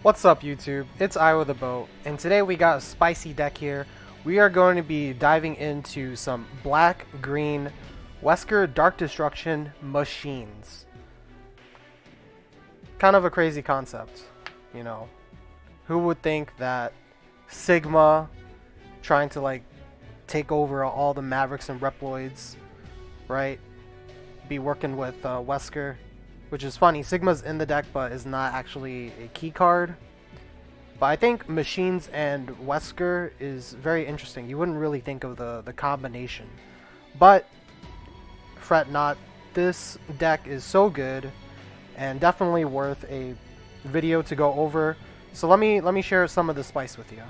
What's up YouTube? It's I with a boat, and today we got a spicy deck here. We are going to be diving into some black-green Wesker Dark Destruction machines. Kind of a crazy concept, you know. Who would think that Sigma trying to take over all the Mavericks and Reploids, right? Be working with Wesker. Which is funny, Sigma's in the deck but is not actually a key card. But I think Machines and Wesker is very interesting. You wouldn't really think of the combination. But fret not, this deck is so good and definitely worth a video to go over. So let me share some of the spice with you.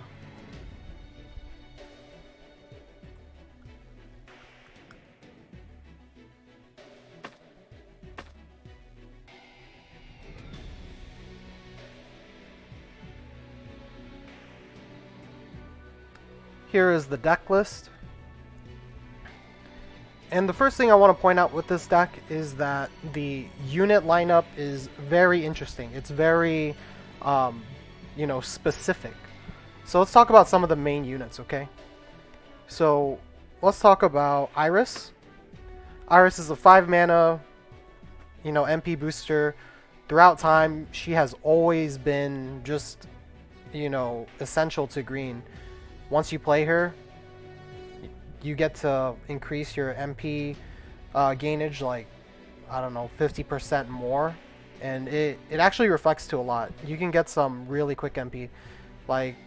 Here is the deck list. And the first thing I want to point out with this deck is that the unit lineup is very interesting. It's very, specific. So let's talk about some of the main units, okay? So let's talk about Iris. Iris is a 5 mana, MP booster. Throughout time, she has always been just, essential to green. Once you play her, you get to increase your MP gainage like, I don't know, 50% more. And it actually reflects to a lot. You can get some really quick MP. Like,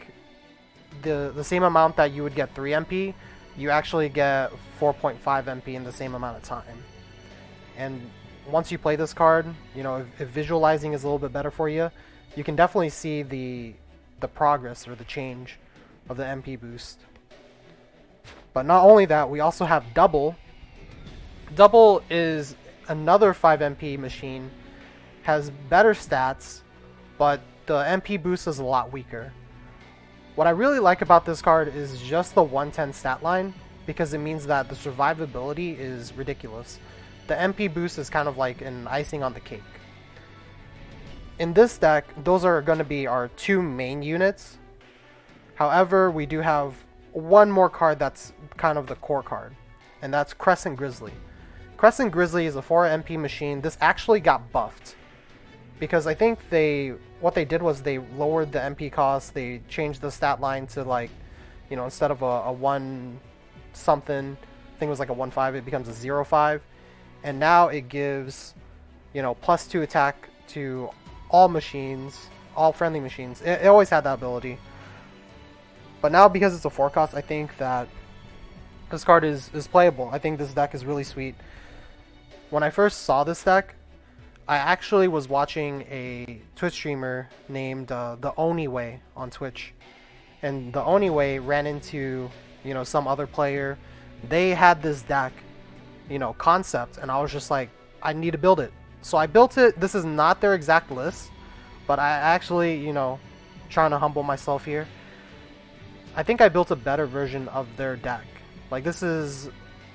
the same amount that you would get 3 MP, you actually get 4.5 MP in the same amount of time. And once you play this card, if visualizing is a little bit better for you, you can definitely see the progress or the change of the MP boost. But not only that, we also have Double. Double is another 5 MP machine, has better stats, but the MP boost is a lot weaker. What I really like about this card is just the 110 stat line, because it means that the survivability is ridiculous. The MP boost is kind of like an icing on the cake. In this deck, those are going to be our 2 main units. However, we do have one more card that's kind of the core card, and that's Crescent Grizzly. Crescent Grizzly is a 4 MP machine. This actually got buffed because I think what they did was they lowered the MP cost. They changed the stat line to instead of a 1 something, I think it was like a 1/5, it becomes a 0/5, and now it gives +2 attack to all machines, all friendly machines. It always had that ability. But now, because it's a 4 cost, I think that this card is playable. I think this deck is really sweet. When I first saw this deck, I actually was watching a Twitch streamer named the Oniway on Twitch. And the Oniway ran into, some other player. They had this deck, concept, and I was just like, I need to build it. So I built it. This is not their exact list, but I actually, trying to humble myself here. I think I built a better version of their deck. Like, this is,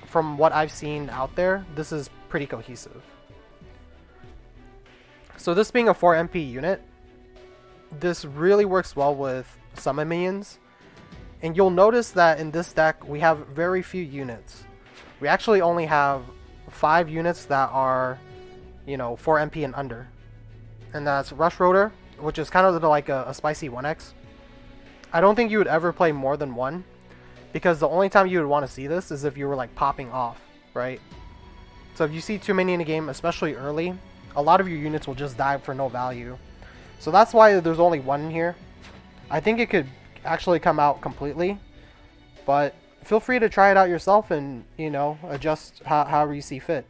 from what I've seen out there, this is pretty cohesive. So this being a 4 MP unit, this really works well with summon minions. And you'll notice that in this deck, we have very few units. We actually only have 5 units that are, 4 MP and under. And that's Rush Rotor, which is kind of like a spicy 1X. I don't think you would ever play more than 1, because the only time you would want to see this is if you were like popping off, right? So if you see too many in a game, especially early, a lot of your units will just die for no value. So that's why there's only 1 in here. I think it could actually come out completely, but feel free to try it out yourself and, adjust however you see fit.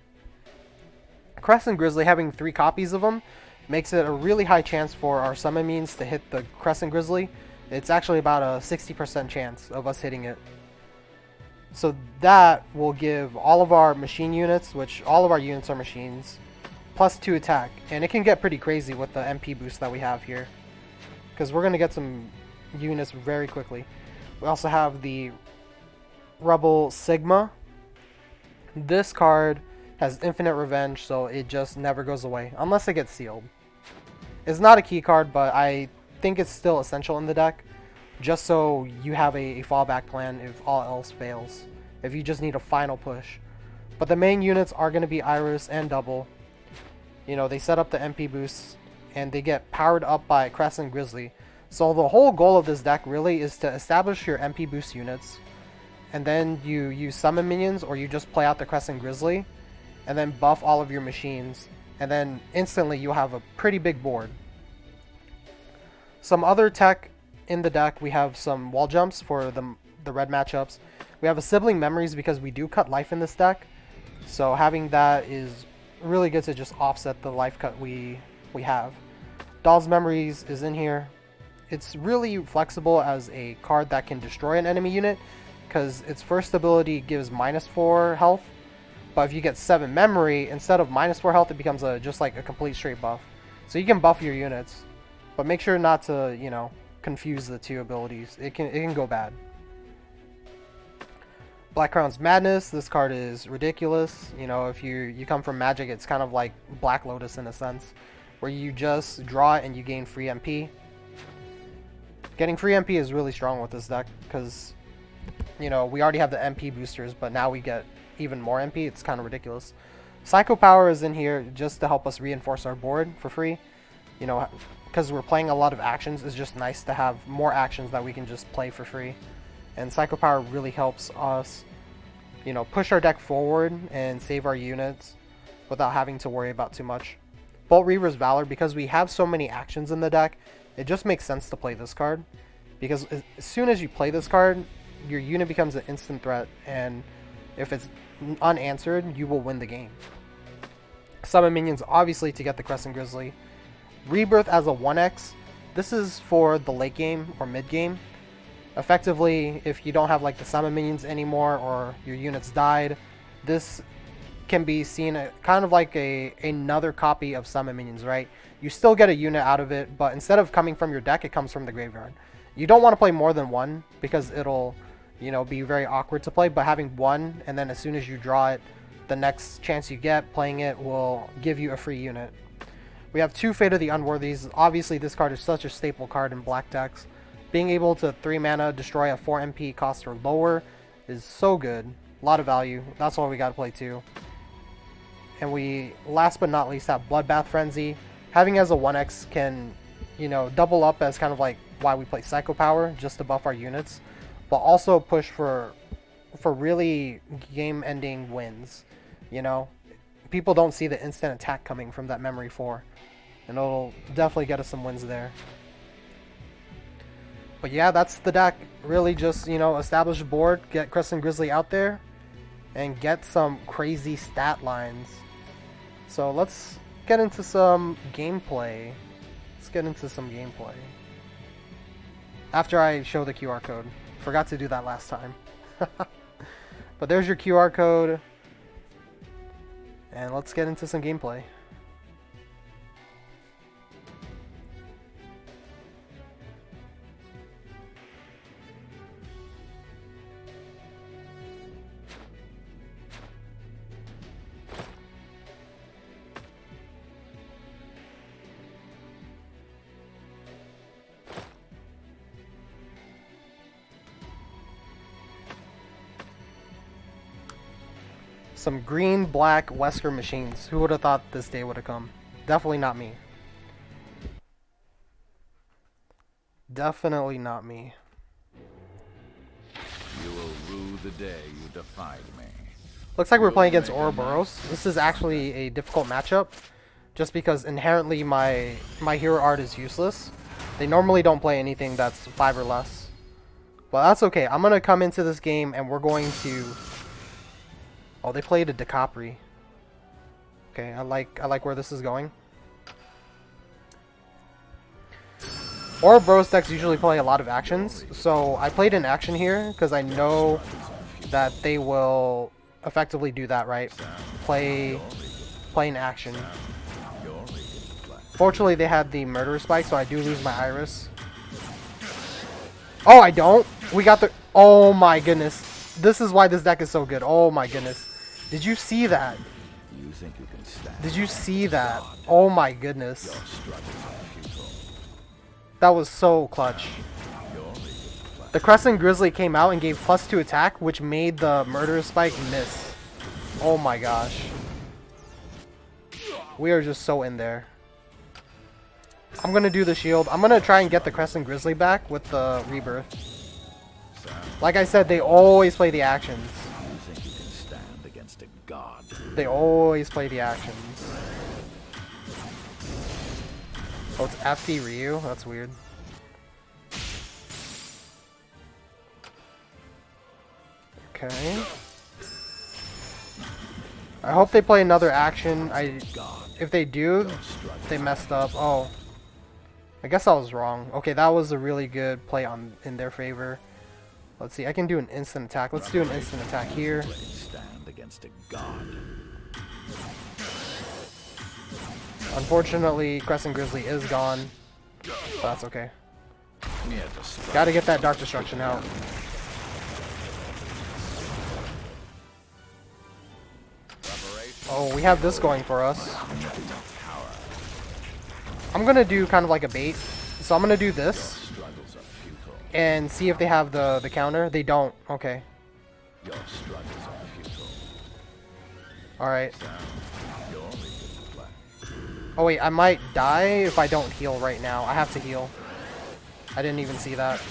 Crescent Grizzly, having 3 copies of them, makes it a really high chance for our summon minions to hit the Crescent Grizzly. It's actually about a 60% chance of us hitting it. So that will give all of our machine units, which all of our units are machines, +2 attack. And it can get pretty crazy with the MP boost that we have here, because we're going to get some units very quickly. We also have the Rebel Sigma. This card has infinite revenge, so it just never goes away unless it gets sealed. It's not a key card, but I think it's still essential in the deck, just so you have a fallback plan if all else fails, if you just need a final push. But the main units are going to be Iris and Double. You know, they set up the MP boosts, and they get powered up by Crescent Grizzly. So the whole goal of this deck really is to establish your MP boost units, and then you use summon minions, or you just play out the Crescent Grizzly, and then buff all of your machines, and then instantly you'll have a pretty big board. Some other tech in the deck, we have some wall jumps for the red matchups. We have a Sibling Memories because we do cut life in this deck, so having that is really good to just offset the life cut we have. Doll's Memories is in here. It's really flexible as a card that can destroy an enemy unit, because its first ability gives -4 health, but if you get 7 memory, instead of -4 health, it becomes just like a complete straight buff. So you can buff your units, but make sure not to, you know, confuse the two abilities. It can go bad. Black Crown's Madness, this card is ridiculous. You know, if you come from Magic, it's kind of like Black Lotus in a sense, where you just draw it and you gain free MP. Getting free MP is really strong with this deck, because, you know, we already have the MP boosters, but now we get even more MP. It's kind of ridiculous. Psycho Power is in here just to help us reinforce our board for free. You know, because we're playing a lot of actions, it's just nice to have more actions that we can just play for free. And Psycho Power really helps us, you know, push our deck forward and save our units without having to worry about too much. Bolt Reaver's Valor, because we have so many actions in the deck, it just makes sense to play this card. Because as soon as you play this card, your unit becomes an instant threat, and if it's unanswered, you will win the game. Summon minions, obviously, to get the Crescent Grizzly. Rebirth as a 1x. This is for the late game or mid game. Effectively, if you don't have like the summon minions anymore, or your units died, this can be seen kind of like another copy of summon minions, right? You still get a unit out of it, but instead of coming from your deck, it comes from the graveyard. You don't want to play more than one, because it'll, you know, be very awkward to play, but having one, and then as soon as you draw it, the next chance you get playing it will give you a free unit. We have 2 Fate of the Unworthies. Obviously, this card is such a staple card in black decks. Being able to 3 mana destroy a 4 MP cost or lower is so good. A lot of value. That's why we gotta play 2. And we, last but not least, have Bloodbath Frenzy. Having as a 1x can, you know, double up as kind of like why we play Psycho Power, just to buff our units, but also push for really game-ending wins. You know, people don't see the instant attack coming from that Memory 4, and it'll definitely get us some wins there. But yeah, that's the deck. Really just, you know, establish a board, get Crescent Grizzly out there, and get some crazy stat lines. So let's get into some gameplay. After I show the QR code. Forgot to do that last time. But there's your QR code. And let's get into some gameplay. Some green-black Wesker machines. Who would have thought this day would have come? Definitely not me. Definitely not me. You will rue the day you defied me. Looks like we're playing against Ouroboros. This is actually a difficult matchup, just because inherently my hero art is useless. They normally don't play anything that's 5 or less. But that's okay. I'm gonna come into this game and we're going to... Oh, they played a Decapri. Okay, I like where this is going. Ouroboros decks usually play a lot of actions, so I played an action here because I know that they will effectively do that, right? Play an action. Fortunately, they had the Murder Spike, so I do lose my Iris. Oh, I don't? We got the... Oh my goodness. This is why this deck is so good. Oh my goodness. Did you see that? You think you can stand? Did you see that? Oh my goodness. That was so clutch. The Crescent Grizzly came out and gave +2 attack, which made the Murderous Spike miss. Oh my gosh. We are just so in there. I'm gonna do the shield. I'm gonna try and get the Crescent Grizzly back with the Rebirth. Like I said, they always play the actions. You think you can stand against a god? They always play the actions. Oh, it's FD Ryu? That's weird. Okay. I hope they play another action. If they do, they messed up. Oh. I guess I was wrong. Okay, that was a really good play in their favor. Let's see. I can do an instant attack. Let's do an instant attack here. Stand against a god. Unfortunately, Crescent Grizzly is gone. But that's okay. Gotta get that Dark Destruction out. Oh, we have this going for us. I'm gonna do kind of like a bait. So I'm gonna do this. And see if they have the counter. They don't. Okay. Alright. Oh wait, I might die if I don't heal right now. I have to heal. I didn't even see that.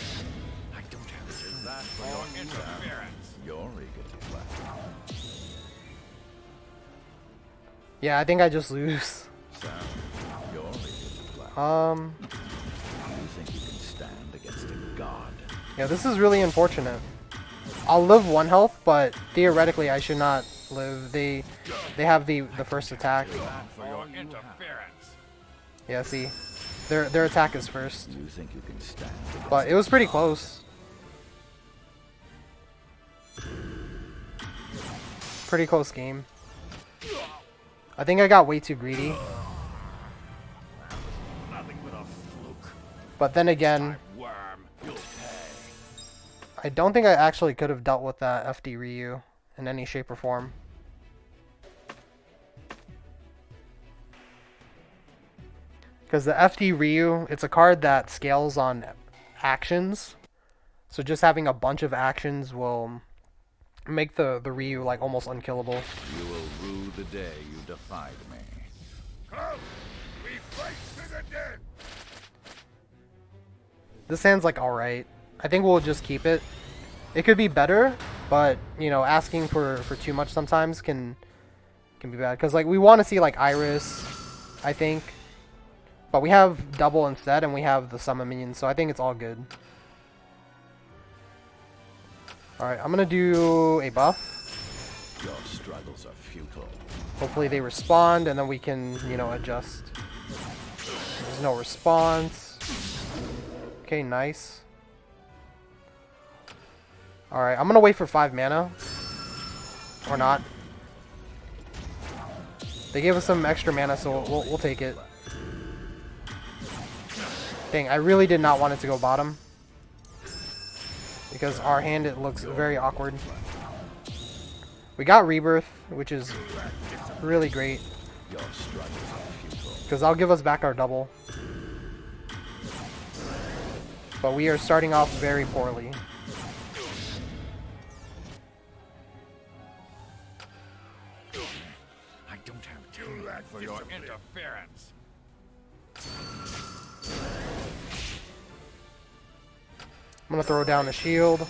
Yeah, I think I just lose. Yeah, this is really unfortunate. I'll live 1 health, but theoretically I should not live. They have the first attack. Yeah, see. Their attack is first. But it was pretty close. Pretty close game. I think I got way too greedy. But then again, I don't think I actually could have dealt with that FD Ryu in any shape or form. Because the FD Ryu, it's a card that scales on actions. So just having a bunch of actions will make the Ryu like almost unkillable. You will rue the day you defied me. Come, we fight to the dead. This hand's like alright. I think we'll just keep it. It could be better, but you know, asking for too much sometimes can be bad. Because like we want to see like Iris, I think. But we have double instead, and we have the summon minions, so I think it's all good. Alright, I'm gonna do a buff. Your struggles are futile. Hopefully they respond, and then we can, you know, adjust. There's no response. Okay, nice. Alright, I'm gonna wait for 5 mana. Or not. They gave us some extra mana, so we'll take it. Dang, I really did not want it to go bottom. Because our hand, it looks very awkward. We got Rebirth, which is really great. Because that'll give us back our double. But we are starting off very poorly. I don't have time for your interference. I'm gonna throw down a shield.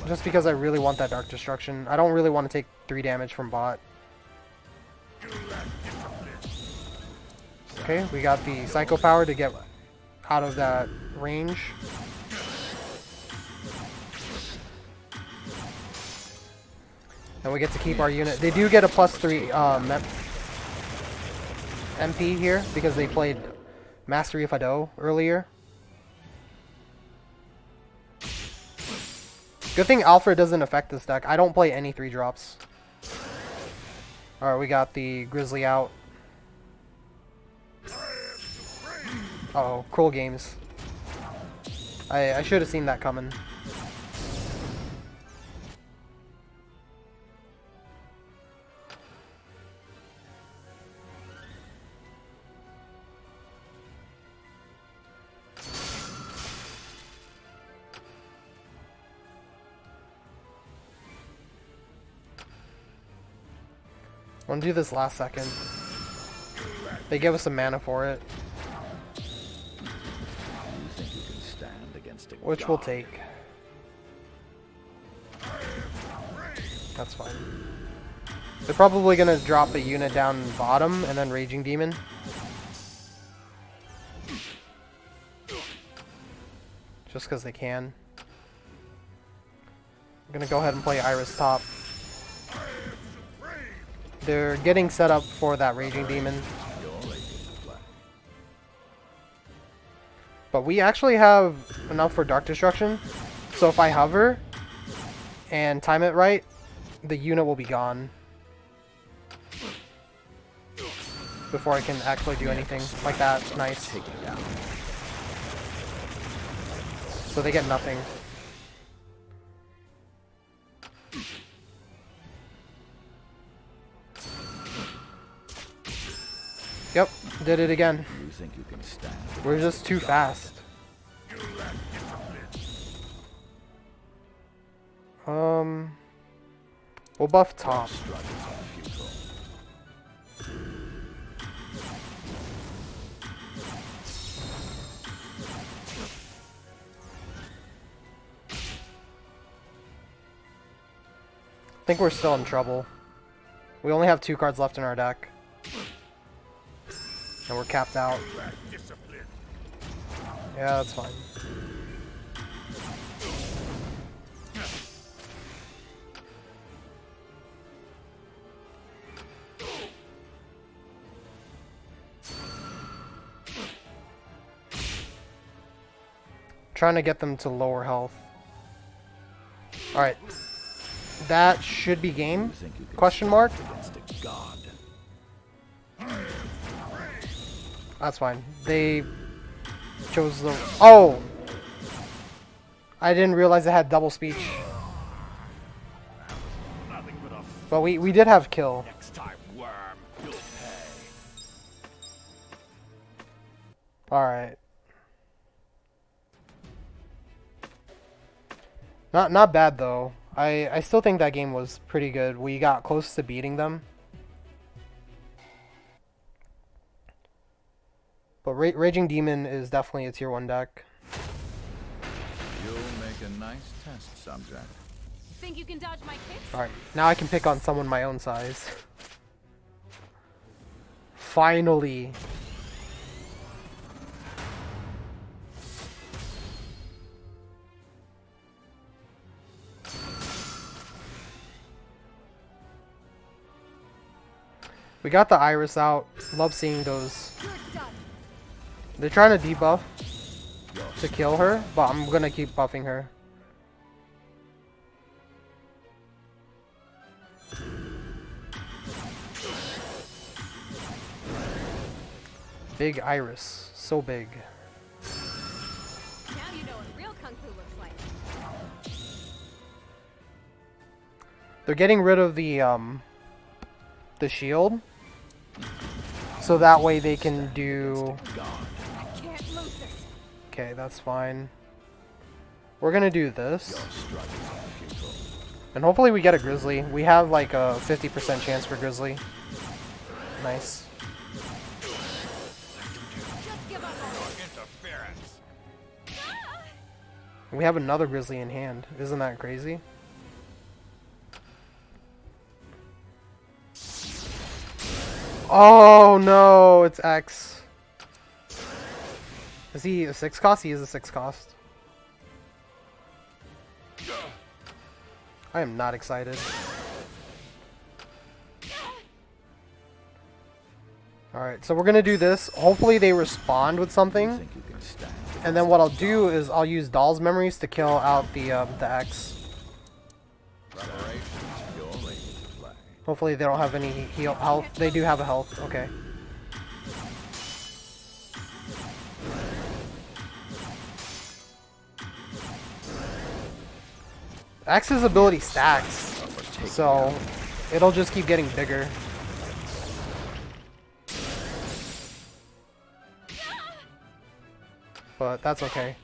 Just because I really want that Dark Destruction. I don't really want to take 3 damage from bot. Okay, we got the Psycho Power to get out of that range. And we get to keep our unit. They do get a +3 MP here because they played Mastery of Hado earlier. Good thing Alfred doesn't affect this deck. I don't play any 3-drops. Alright, we got the Grizzly out. Uh-oh, Cruel Games. I should have seen that coming. Want to do this last second. They give us some mana for it, You think you can stand against a which god? we'll take. That's fine. They're probably gonna drop a unit down bottom and then Raging Demon. Just because they can. I'm gonna go ahead and play Iris top. They're getting set up for that Raging Demon. You're ready to play. But we actually have enough for Dark Destruction. So if I hover and time it right, the unit will be gone before I can actually do anything like that. Nice. Take it down. So they get nothing. Yep, did it again. You think you can stand? We're against just a too god? fast. We'll buff top. Struggles are futile. I think we're still in trouble. We only have 2 cards left in our deck. And we're capped out. Yeah, that's fine. Trying to get them to lower health. Alright. That should be game? You think you can Question mark? stand against a god? That's fine. They chose the... Oh! I didn't realize it had double speech. Nothing but a But we did have kill. next time, worm. You'll pay. Alright. Not bad though. I still think that game was pretty good. We got close to beating them. But Raging Demon is definitely a tier 1 deck. You'll make a nice test subject. Think you can dodge my kicks? Alright, now I can pick on someone my own size. Finally. We got the Iris out. Love seeing those. You're done. They're trying to debuff to kill her, but I'm gonna keep buffing her. Big Iris. So big. Now you know what real kung fu looks like. They're getting rid of the shield. So that way they can do... God. I can't lose this. Okay, that's fine. We're gonna do this. Your struggles are futile. And hopefully we get a Grizzly. We have like a 50% chance for Grizzly. Nice. Just give up on it. Interference. Ah! We have another Grizzly in hand. Isn't that crazy? Oh no, it's X. Is he a 6 cost? He is a 6 cost. I am not excited. Alright, so we're gonna do this. Hopefully they respond with You something. think you can stand And then what I'll do is I'll use Doll's Memories to kill out the X. preparations? You're ready to play. Hopefully they don't have any heal health. They do have a health. Okay. X's ability stacks, so it'll just keep getting bigger. But that's okay.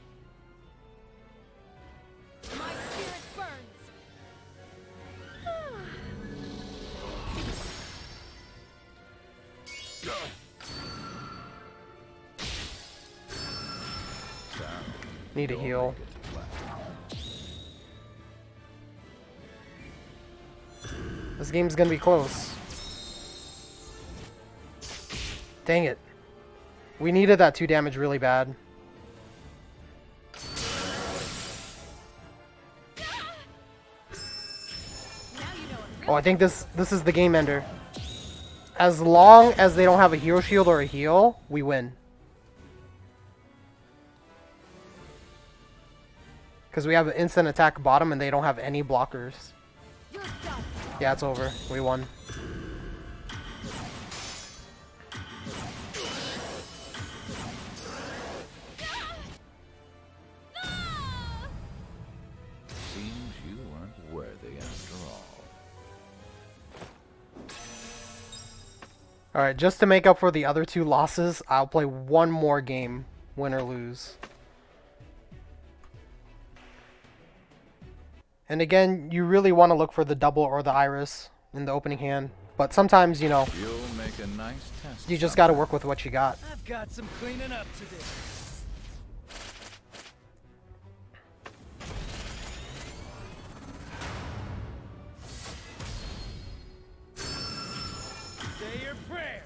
My spirit burns. Need a heal. This game's gonna be close. Dang it. We needed that 2 damage really bad. Oh, I think this is the game ender. As long as they don't have a hero shield or a heal, we win. Because we have an instant attack bottom and they don't have any blockers. Yeah, it's over. We won. Seems you weren't worthy after all. Alright, just to make up for the other 2 losses, I'll play one more game, win or lose. And again, you really want to look for the double or the iris in the opening hand. But sometimes, you know, You'll make a nice test. you just got to work with what you got. I've got some cleaning up to do. Say your prayers.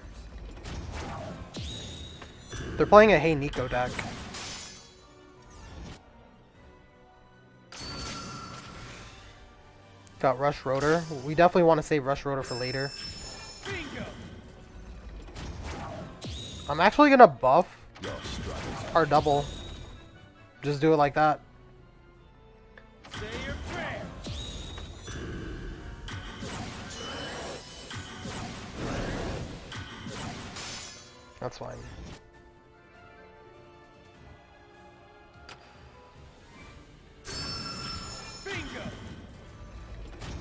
They're playing a Hey Nico deck. Got Rush Rotor. We definitely want to save Rush Rotor for later. Bingo. I'm actually going to buff Your struggles our double. Just do it like that. Say your prayers. That's fine. Bingo.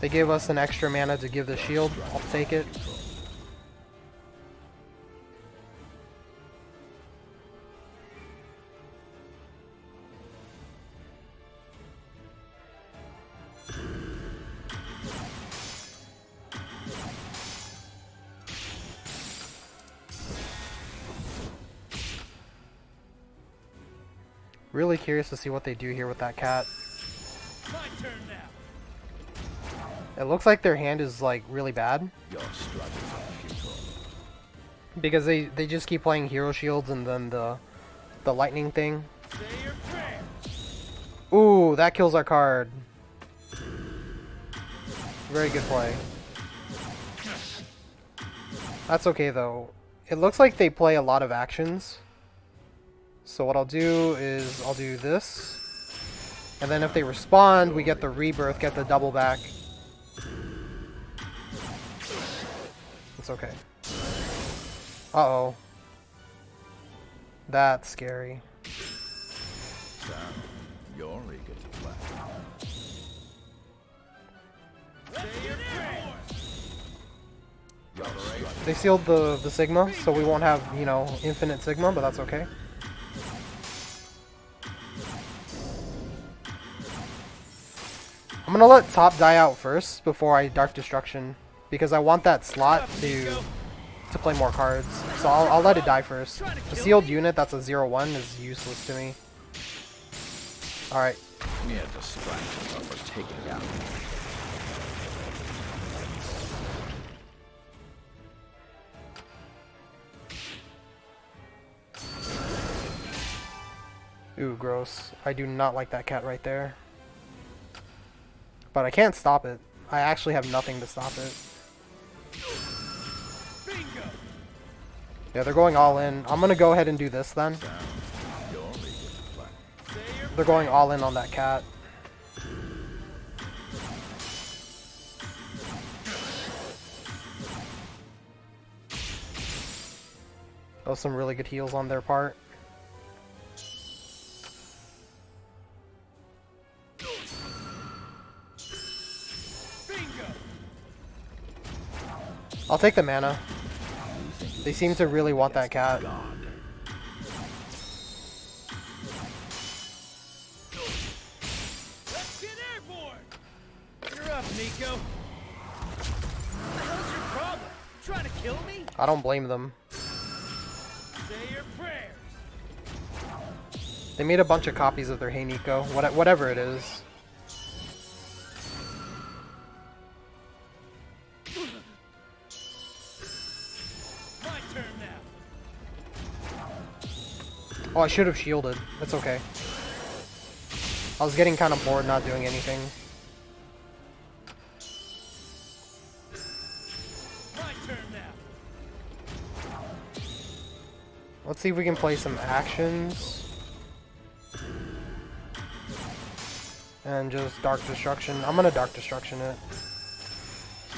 They gave us an extra mana to give the shield. I'll take it. Really curious to see what they do here with that cat. My turn now. It looks like their hand is like really bad Your struggles are futile. because they just keep playing hero shields and then the lightning thing. Say your prayers. Ooh, that kills our card. Very good play. That's okay though. It looks like they play a lot of actions. So what I'll do is I'll do this. And then if they respond, we get the rebirth, get the double back. It's okay. Uh-oh. That's scary. So, you're eager to play. Say your prayers. Your struggles They sealed the Sigma, so we won't have, you know, infinite Sigma, but that's okay. I'm gonna let top die out first before I Dark Destruction, because I want that slot to play more cards. So I'll let it die first. The sealed unit that's a 0-1 is useless to me. Alright. mere distractions are for taking out. Ooh, gross. I do not like that cat right there. But I can't stop it. I actually have nothing to stop it. Bingo. Yeah, they're going all in. I'm gonna go ahead and do this then. You're eager to play. They're going all in on that cat. That was some really good heals on their part. I'll take the mana. They seem to really want that cat. God. Let's get airborne. You're up, Nico. What the hell's your problem? You trying to kill me? I don't blame them. Say your prayers. They made a bunch of copies of their Hey Nico, whatever it is. My turn now. Oh, I should have shielded. That's okay. I was getting kind of bored not doing anything. My turn now. Let's see if we can play some actions. And just Dark Destruction. I'm gonna Dark Destruction it.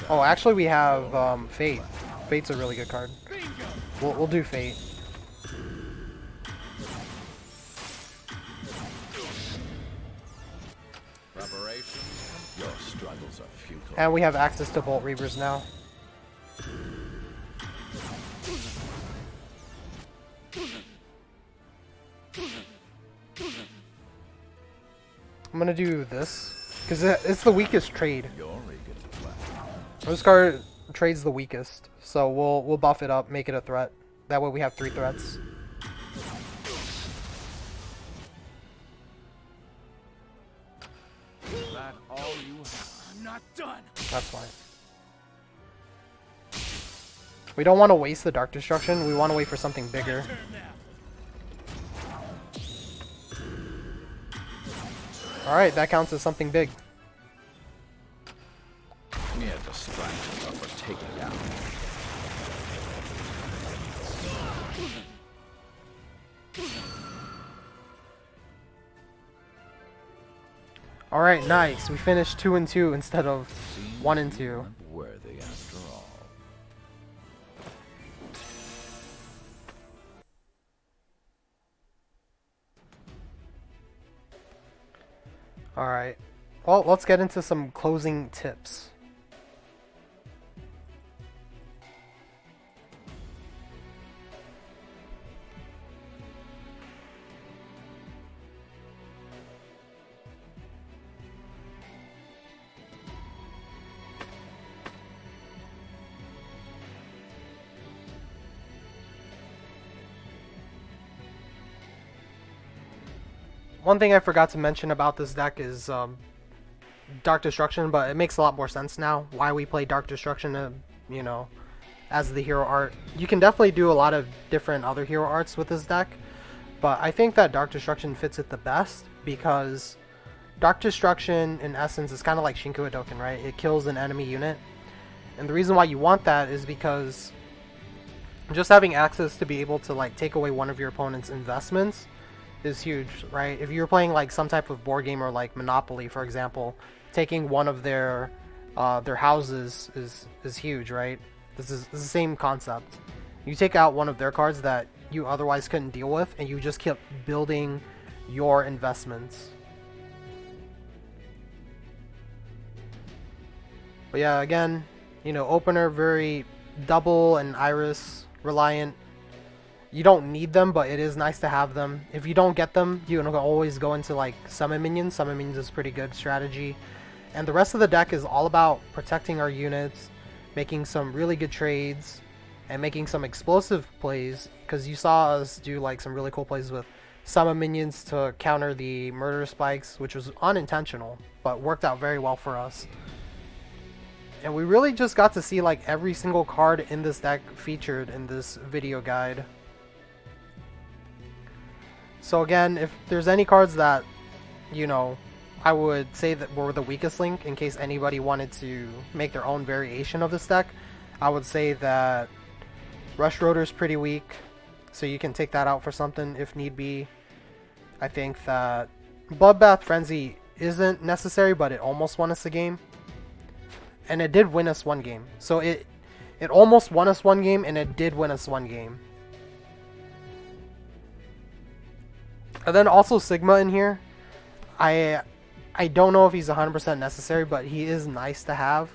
Oh, actually we have Fate. Fate's a really good card. Bingo. We'll do Fate. Preparations. Your struggles are futile. And we have access to Bolt Reavers now. I'm gonna do this because it's the weakest trade. You're eager to play. This card trades the weakest, so we'll buff it up, make it a threat. That way we have 3 threats. Is that all you have? I'm not done. That's fine. We don't want to waste the Dark Destruction. We want to wait for something bigger. My turn now. Alright, that counts as something big. Mere distractions are for taking out. Alright, nice. We finished 2 and 2 instead of 1 and 2. Aren't worthy after all. Alright. Well, let's get into some closing tips. One thing I forgot to mention about this deck is Dark Destruction, but it makes a lot more sense now why we play Dark Destruction, you know, as the hero art. You can definitely do a lot of different other hero arts with this deck, but I think that Dark Destruction fits it the best because Dark Destruction, in essence, is kind of like Shinku Hadoken, right? It kills an enemy unit, and the reason why you want that is because just having access to be able to like take away one of your opponent's investments is huge, right? If you're playing like some type of board game or like Monopoly, for example, taking one of their houses is huge, right? This is the same concept. You take out one of their cards that you otherwise couldn't deal with, and you just keep building your investments. But yeah, again, you know, opener very double and Iris reliant. You don't need them, but it is nice to have them. If you don't get them, you can always go into like summon minions. Summon minions is pretty good strategy. And the rest of the deck is all about protecting our units, making some really good trades, and making some explosive plays. Because you saw us do like some really cool plays with summon minions to counter the murder spikes, which was unintentional, but worked out very well for us. And we really just got to see like every single card in this deck featured in this video guide. So again, if there's any cards that, you know, I would say that were the weakest link in case anybody wanted to make their own variation of this deck, I would say that Rush Rotor is pretty weak, so you can take that out for something if need be. I think that Bloodbath Frenzy isn't necessary, but it almost won us a game. And it did win us one game. So it almost won us one game, and it did win us one game. And then also Sigma in here. I don't know if he's 100% necessary, but he is nice to have.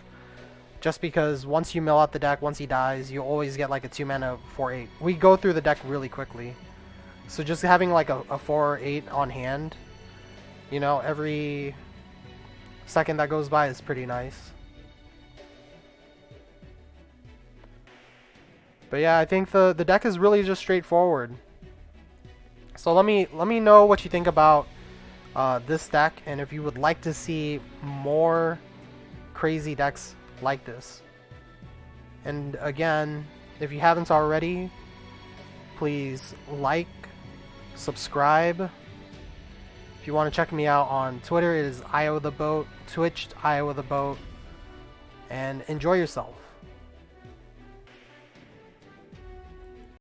Just because once you mill out the deck, once he dies, you always get like a 2-mana 4/8. We go through the deck really quickly. So just having like a 4/8 on hand, you know, every second that goes by is pretty nice. But yeah, I think the deck is really just straightforward. So let me know what you think about this deck, and if you would like to see more crazy decks like this. And again, if you haven't already, please like, subscribe. If you want to check me out on Twitter, it is IOTheBoat, Twitch IOTheBoat, and enjoy yourself.